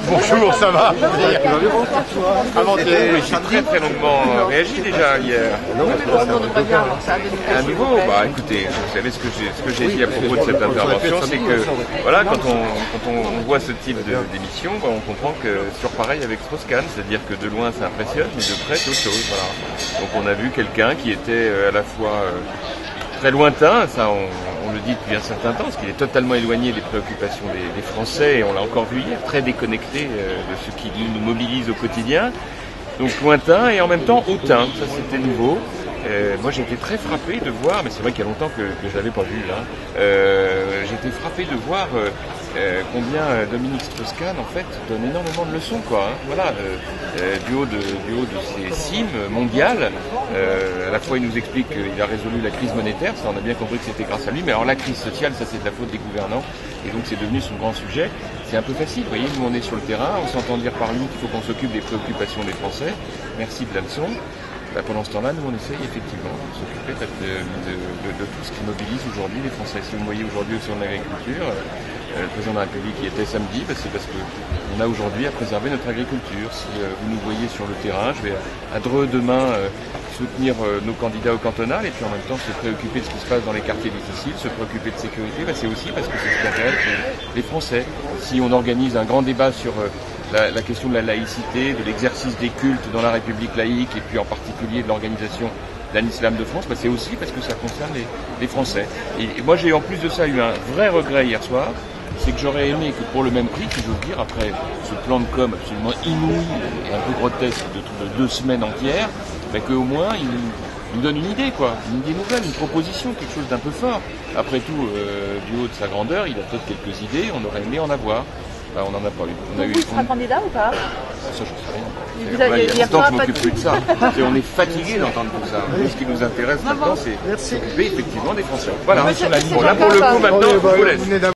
Bonjour, ça va? J'ai très longuement réagi déjà hier. À nouveau, bah écoutez, vous savez ce que j'ai dit à propos de cette intervention, c'est que voilà, quand on voit ce type d'émission, bah, on comprend que sur pareil avec Strauss-Kahn, c'est-à-dire que de loin ça impressionne, mais de près c'est autre chose. Voilà. Donc on a vu quelqu'un qui était à la fois très lointain, ça on le dit depuis un certain temps, parce qu'il est totalement éloigné des préoccupations des Français, et on l'a encore vu hier, très déconnecté de ce qui nous mobilise au quotidien. Donc lointain et en même temps hautain, ça c'était nouveau. Moi j'ai été très frappé de voir, mais c'est vrai qu'il y a longtemps que je l'avais pas vu là, j'ai été frappé de voir combien Dominique Strauss-Kahn en fait donne énormément de leçons quoi. Hein. Voilà, du haut de ses cimes mondiales, à la fois il nous explique qu'il a résolu la crise monétaire, ça on a bien compris que c'était grâce à lui, mais alors la crise sociale ça c'est de la faute des gouvernants, et donc c'est devenu son grand sujet. C'est un peu facile, vous voyez, nous on est sur le terrain, on s'entend dire par lui qu'il faut qu'on s'occupe des préoccupations des Français, merci de la leçon. Bah, pendant ce temps-là, nous on essaye effectivement de s'occuper de tout ce qui mobilise aujourd'hui les Français. Si vous me voyez aujourd'hui sur l'agriculture, le président de la République y était samedi, bah, c'est parce qu'on a aujourd'hui à préserver notre agriculture. Si vous nous voyez sur le terrain, je vais à Dreux demain soutenir nos candidats au cantonal et puis en même temps se préoccuper de ce qui se passe dans les quartiers difficiles, se préoccuper de sécurité, bah, c'est aussi parce que c'est ce qui intéresse les Français. Si on organise un grand débat sur la question de la laïcité, de l'exercice des cultes dans la République laïque et puis en particulier de l'organisation d'Al Islam de France, bah c'est aussi parce que ça concerne les Français. Et moi j'ai en plus de ça eu un vrai regret hier soir, c'est que j'aurais aimé que pour le même prix, si j'ose dire, après ce plan de com absolument inouï et un peu grotesque de 2 semaines entières, bah qu'au moins il nous donne une idée, quoi, une idée nouvelle, une proposition, quelque chose d'un peu fort. Après tout, du haut de sa grandeur, il a peut-être quelques idées, on aurait aimé en avoir. Bah, on n'en a pas eu. Vous serez candidat ou pas? Ça, je ne sais rien. Il y a longtemps que je m'occupe plus de ça. Et on est fatigué d'entendre tout ça. Nous, ce qui nous intéresse maintenant, c'est s'occuper effectivement des Français. Voilà. Bon, là, pour le coup, maintenant, je vous laisse.